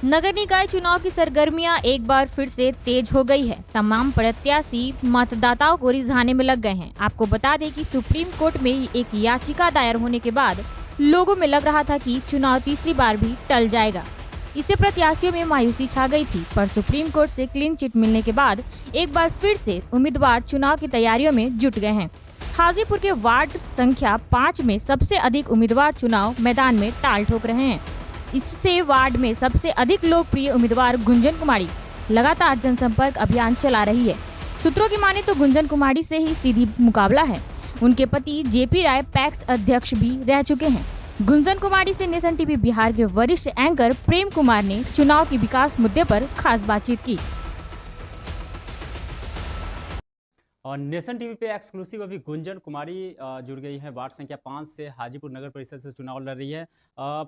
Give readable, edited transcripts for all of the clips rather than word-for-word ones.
नगर निकाय चुनाव की सरगर्मियां एक बार फिर से तेज हो गई है। तमाम प्रत्याशी मतदाताओं को रिझाने में लग गए हैं। आपको बता दें कि सुप्रीम कोर्ट में एक याचिका दायर होने के बाद लोगों में लग रहा था कि चुनाव तीसरी बार भी टल जाएगा। इससे प्रत्याशियों में मायूसी छा गई थी, पर सुप्रीम कोर्ट से क्लीन चिट मिलने के बाद एक बार फिर से उम्मीदवार चुनाव की तैयारियों में जुट गए हैं। हाजीपुर के वार्ड संख्या 5 में सबसे अधिक उम्मीदवार चुनाव मैदान में ताल ठोक रहे हैं। इससे वार्ड में सबसे अधिक लोकप्रिय उम्मीदवार गुंजन कुमारी लगातार जनसंपर्क अभियान चला रही है। सूत्रों की माने तो गुंजन कुमारी से ही सीधी मुकाबला है। उनके पति जेपी राय पैक्स अध्यक्ष भी रह चुके हैं। गुंजन कुमारी से नेशन टीवी बिहार के वरिष्ठ एंकर प्रेम कुमार ने चुनाव के विकास मुद्दे पर खास बातचीत की। और नेशन टीवी पे एक्सक्लूसिव अभी गुंजन कुमारी जुड़ गई है। वार्ड संख्या 5 से हाजीपुर नगर परिषद से चुनाव लड़ रही है।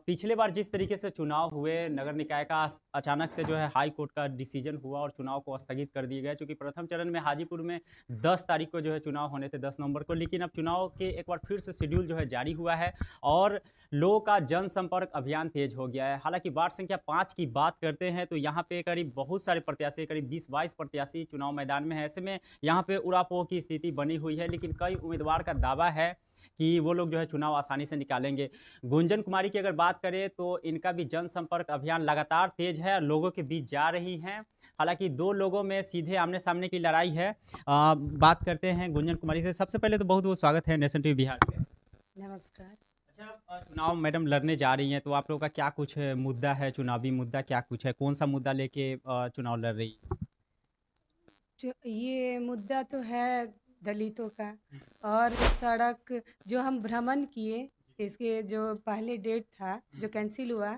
पिछले बार जिस तरीके से चुनाव हुए, नगर निकाय का अचानक से जो है हाई कोर्ट का डिसीजन हुआ और चुनाव को स्थगित कर दिया गया, क्योंकि प्रथम चरण में हाजीपुर में 10 तारीख को जो है चुनाव होने थे, 10 नवंबर को। लेकिन अब चुनाव के एक बार फिर से शेड्यूल जो है जारी हुआ है और लोगों का जनसंपर्क अभियान तेज हो गया है। हालांकि वार्ड संख्या 5 की बात करते हैं तो यहाँ पे करीब बहुत सारे प्रत्याशी, करीब 20-22 प्रत्याशी चुनाव मैदान में है। ऐसे में यहाँ पे उड़ापोह की स्थिति बनी हुई है, लेकिन कई उम्मीदवार का दावा है कि वो लोग जो है चुनाव आसानी से निकालेंगे। गुंजन कुमारी की अगर बात करें तो इनका भी जनसंपर्क अभियान लगातार तेज है, लोगों के बीच जा रही हैं। हालांकि दो लोगों में सीधे आमने सामने की लड़ाई है। बात करते हैं गुंजन कुमारी से। सबसे पहले तो बहुत बहुत स्वागत है नेशन टीवी बिहार पे। नमस्कार। अच्छा, चुनाव मैडम लड़ने जा रही हैं तो आप लोगों का क्या कुछ मुद्दा है, चुनावी मुद्दा क्या कुछ है, कौन सा मुद्दा लेके चुनाव लड़ रही है? ये मुद्दा तो है दलितों का। और सड़क जो हम भ्रमण किए, इसके जो पहले डेट था जो कैंसिल हुआ,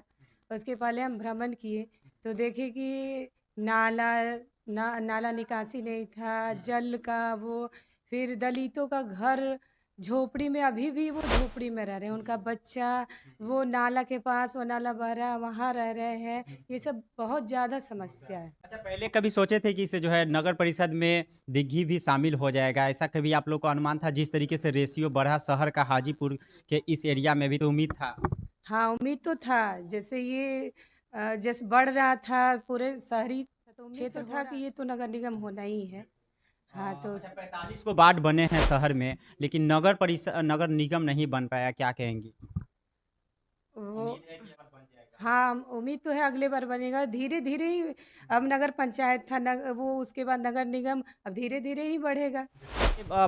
उसके पहले हम भ्रमण किए तो देखे कि नाला नाला निकासी नहीं था, जल का वो, फिर दलितों का घर झोपड़ी में, अभी भी वो झोपड़ी में रह रहे हैं, उनका बच्चा वो नाला के पास, वो नाला बह रहा है वहाँ रह रहे हैं। ये सब बहुत ज़्यादा समस्या है। अच्छा, पहले कभी सोचे थे कि इसे जो है नगर परिषद में दिग्घी भी शामिल हो जाएगा? ऐसा कभी आप लोग को अनुमान था? जिस तरीके से रेशियो बढ़ा शहर का हाजीपुर के इस एरिया में भी तो उम्मीद था। हाँ, उम्मीद तो था। जैसे ये जैसे बढ़ रहा था पूरे शहरी क्षेत्र था कि ये तो नगर निगम होना ही है। हाँ, तो अच्छा, 45 को वार्ड बने हैं शहर में, लेकिन नगर परिषद, नगर निगम नहीं बन पाया, क्या कहेंगी? वो उम्मीद है कि अब बन जाएगा। हाँ, उम्मीद तो है अगले बार बनेगा। धीरे-धीरे ही अब नगर पंचायत था, वो उसके बाद नगर निगम, अब धीरे-धीरे ही बढ़ेगा।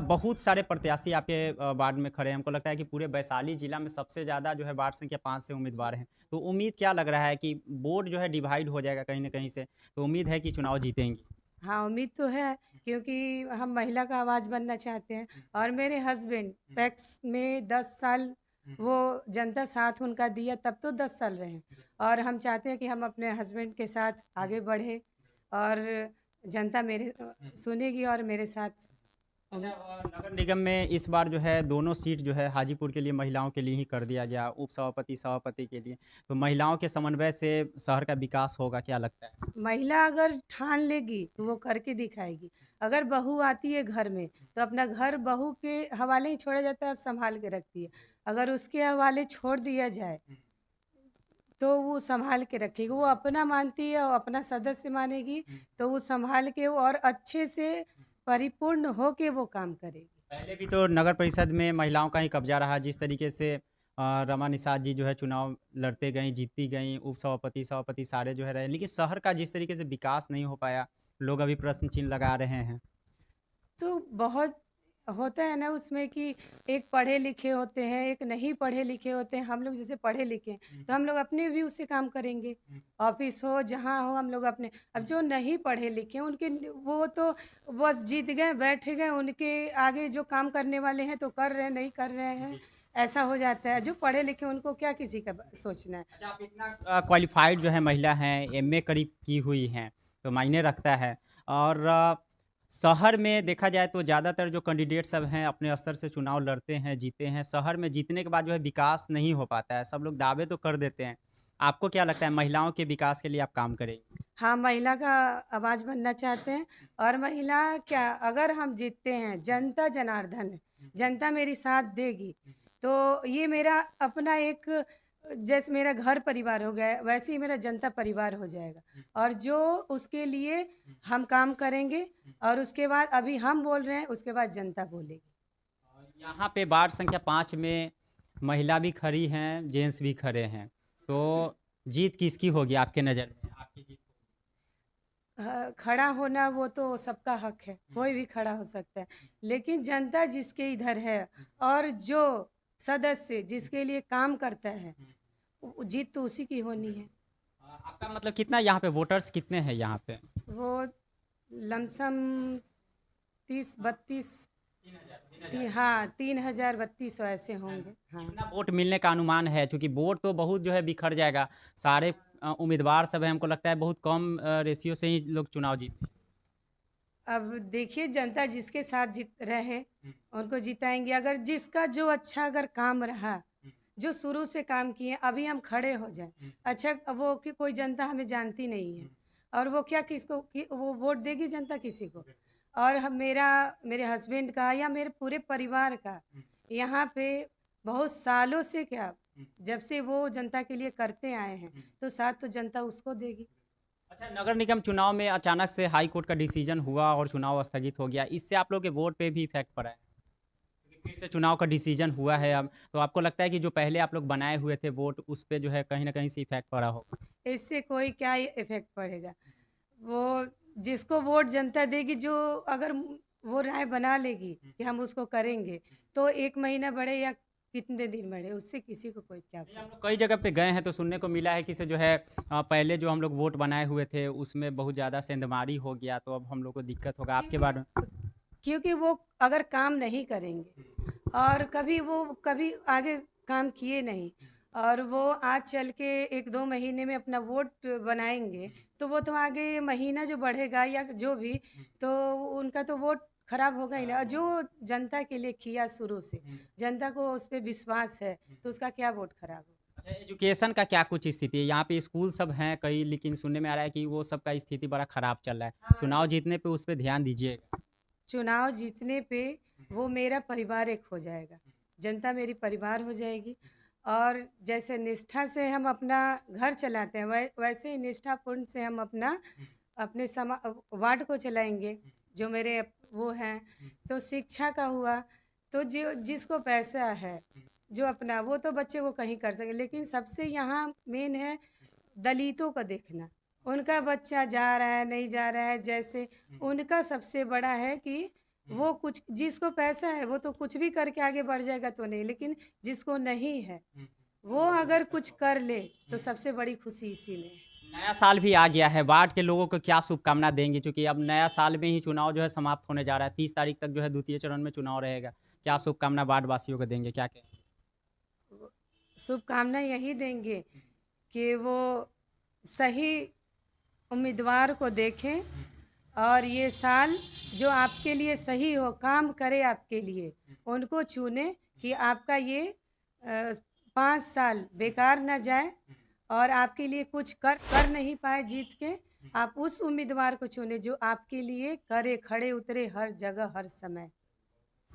बहुत सारे प्रत्याशी आपके वार्ड में खड़े हैं। हमको लगता है कि पूरे वैशाली जिला में सबसे ज़्यादा जो है वार्ड संख्या 5 से उम्मीदवार हैं। तो उम्मीद क्या लग रहा है कि वोट जो है डिवाइड हो जाएगा कहीं न कहीं से, तो उम्मीद है कि चुनाव जीतेंगी? हाँ, उम्मीद तो है, क्योंकि हम महिला का आवाज़ बनना चाहते हैं। और मेरे हस्बैंड पैक्स में 10 साल वो जनता साथ उनका दिया, तब तो 10 साल रहे। और हम चाहते हैं कि हम अपने हस्बैंड के साथ आगे बढ़ें और जनता मेरे सुनेगी और मेरे साथ अच्छा, नगर निगम में इस बार जो है दोनों सीट जो है हाजीपुर के लिए महिलाओं के लिए ही कर दिया गया, उप सभापति, सभापति के लिए। तो महिलाओं के समन्वय से शहर का विकास होगा, क्या लगता है? महिला अगर ठान लेगी तो वो करके दिखाएगी। अगर बहू आती है घर में तो अपना घर बहू के हवाले ही छोड़ा जाता है, संभाल के रखती है। अगर उसके हवाले छोड़ दिया जाए तो वो संभाल के रखेगी। वो अपना मानती है और अपना सदस्य मानेगी, तो वो संभाल के और अच्छे से परिपूर्ण होके वो काम करेगी। पहले भी तो नगर परिषद में महिलाओं का ही कब्जा रहा। जिस तरीके से रमा निषाद जी जो है चुनाव लड़ते गईं, जीतती गईं, उप सभापति, सभापति सारे जो है रहे। लेकिन शहर का जिस तरीके से विकास नहीं हो पाया, लोग अभी प्रश्न चिन्ह लगा रहे हैं। तो बहुत होता है ना उसमें कि एक पढ़े लिखे होते हैं, एक नहीं पढ़े लिखे होते हैं। हम लोग जैसे पढ़े लिखे हैं, तो हम लोग अपने व्यू से काम करेंगे। ऑफिस हो, जहाँ हो, हम लोग अपने। अब जो नहीं पढ़े लिखे हैं, उनके वो तो बस जीत गए, बैठ गए, उनके आगे जो काम करने वाले हैं तो कर रहे हैं, नहीं कर रहे हैं, ऐसा हो जाता है। जो पढ़े लिखे उनको क्या किसी का सोचना है। अच्छा, आप इतना क्वालिफाइड जो है महिला हैं, एमए करीब की हुई हैं, तो मायने रखता है। और शहर में देखा जाए तो ज़्यादातर जो कैंडिडेट सब हैं अपने स्तर से चुनाव लड़ते हैं, जीते हैं। शहर में जीतने के बाद जो है विकास नहीं हो पाता है। सब लोग दावे तो कर देते हैं। आपको क्या लगता है महिलाओं के विकास के लिए आप काम करेंगे? हाँ, महिला का आवाज़ बनना चाहते हैं। और महिला क्या, अगर हम जीतते हैं, जनता जनार्दन है, जनता मेरी साथ देगी, तो ये मेरा अपना एक जैसे मेरा घर परिवार हो गया वैसे ही मेरा जनता परिवार हो जाएगा, और जो उसके लिए हम काम करेंगे, और उसके बाद अभी हम बोल रहे हैं, उसके बाद जनता बोलेगी। यहाँ पे वार्ड संख्या 5 में महिला भी खड़ी हैं, जेंट्स भी खड़े हैं। तो जीत किसकी होगी आपके नज़र में? आपकी जीत खड़ा होना वो तो सबका हक है, कोई भी खड़ा हो सकता है, लेकिन जनता जिसके इधर है और जो सदस्य जिसके लिए काम करता है, जीत तो उसी की होनी है। आपका मतलब कितना यहाँ पे वोटर्स कितने हैं यहाँ पे? वो लमसम 30-32 हाँ 3000-3200 ऐसे होंगे। हाँ, कितना वोट मिलने का अनुमान है? क्योंकि वोट तो बहुत जो है बिखर जाएगा। सारे उम्मीदवार सब हैं, हमको लगता है बहुत कम रेशियो से ही लोग चुनाव जीतते हैं। अब देखिए जनता जिसके साथ जीत रहे उनको जिताएंगे। अगर जिसका जो अच्छा अगर काम रहा, जो शुरू से काम किए, अभी हम खड़े हो जाएं, अच्छा वो कि कोई जनता हमें जानती नहीं है, और वो क्या किसको वो वोट देगी जनता किसी को। और हम मेरे हस्बैंड का या मेरे पूरे परिवार का यहाँ पे बहुत सालों से, क्या जब से वो जनता के लिए करते आए हैं, तो साथ तो जनता उसको देगी। अच्छा, नगर निगम चुनाव में अचानक से हाई कोर्ट का डिसीजन हुआ और चुनाव स्थगित हो गया। इससे आप लोग के वोट पे भी इफेक्ट पड़ा है? क्योंकि फिर से चुनाव का डिसीजन हुआ है अब, तो आपको लगता है कि जो पहले आप लोग बनाए हुए थे वोट, उस पे जो है कहीं न कहीं से इफेक्ट पड़ा होगा? इससे कोई क्या इफेक्ट पड़ेगा। वो जिसको वोट जनता देगी, जो अगर वो राय बना लेगी कि हम उसको करेंगे, तो 1 महीना बढ़े या कितने दिन बढ़े, उससे किसी को कोई क्या नहीं, हम लोग कई जगह पे गए हैं तो सुनने को मिला है कि से जो है पहले जो हम लोग वोट बनाए हुए थे उसमें बहुत ज़्यादा सेंधमारी हो गया, तो अब हम लोग को दिक्कत होगा। आपके बारे में? क्योंकि वो अगर काम नहीं करेंगे और कभी आगे काम किए नहीं, और वो आज चल के 1-2 महीने में अपना वोट बनाएंगे, तो वो तो आगे महीना जो बढ़ेगा या जो भी, तो उनका तो वोट खराब होगा ही ना। और जो जनता के लिए किया शुरू से, जनता को उस पे विश्वास है, तो उसका क्या वोट खराब होगा। अच्छा, एजुकेशन का क्या कुछ स्थिति है? यहाँ पे स्कूल सब हैं कई, लेकिन सुनने में आ रहा है कि वो सब का स्थिति बड़ा खराब चल रहा है। हाँ, चुनाव जीतने पे उस पे ध्यान दीजिएगा। चुनाव जीतने पे वो मेरा परिवार एक हो जाएगा, जनता मेरी परिवार हो जाएगी। और जैसे निष्ठा से हम अपना घर चलाते हैं, वैसे ही निष्ठापूर्ण से हम अपने वार्ड को चलाएंगे। जो मेरे वो हैं, तो शिक्षा का हुआ, तो जो जिसको पैसा है, जो अपना वो तो बच्चे को कहीं कर सके, लेकिन सबसे यहाँ मेन है दलितों का देखना। उनका बच्चा जा रहा है नहीं जा रहा है, जैसे उनका सबसे बड़ा है कि वो कुछ, जिसको पैसा है वो तो कुछ भी करके आगे बढ़ जाएगा तो नहीं, लेकिन जिसको नहीं है वो अगर कुछ कर ले, तो सबसे बड़ी खुशी इसी में है। नया साल भी आ गया है, वार्ड के लोगों को क्या शुभकामना देंगे? क्योंकि अब नया साल में ही चुनाव जो है समाप्त होने जा रहा है। 30 तारीख तक जो है द्वितीय चरण में चुनाव रहेगा। क्या शुभकामना वार्ड वासियों को देंगे? क्या कहेंगे? शुभकामना यही देंगे कि वो सही उम्मीदवार को देखें, और ये साल जो आपके लिए सही हो, काम करे आपके लिए, उनको चुने, कि आपका ये 5 साल बेकार ना जाए, और आपके लिए कुछ कर नहीं पाए जीत के, आप उस उम्मीदवार को चुने जो आपके लिए करे, खड़े उतरे हर जगह हर समय।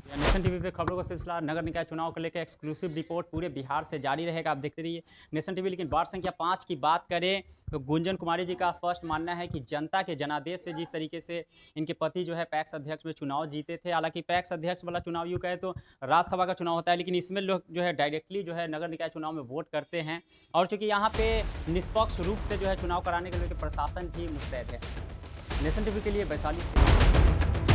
नेशन टीवी पे खबरों का सिलसिला नगर निकाय चुनाव को लेकर एक्सक्लूसिव रिपोर्ट पूरे बिहार से जारी रहेगा। आप देखते रहिए नेशन टीवी। लेकिन वार्ड संख्या 5 की बात करें तो गुंजन कुमारी जी का स्पष्ट मानना है कि जनता के जनादेश से जिस तरीके से इनके पति जो है पैक्स अध्यक्ष में चुनाव जीते थे, हालांकि पैक्स अध्यक्ष वाला चुनाव यूँ कहे तो राज्यसभा का चुनाव होता है, लेकिन इसमें लोग जो है डायरेक्टली जो है नगर निकाय चुनाव में वोट करते हैं। और चूँकि यहाँ पे निष्पक्ष रूप से जो है चुनाव कराने के लिए प्रशासन भी मुस्तैद है। नेशन टीवी के लिए वैशाली से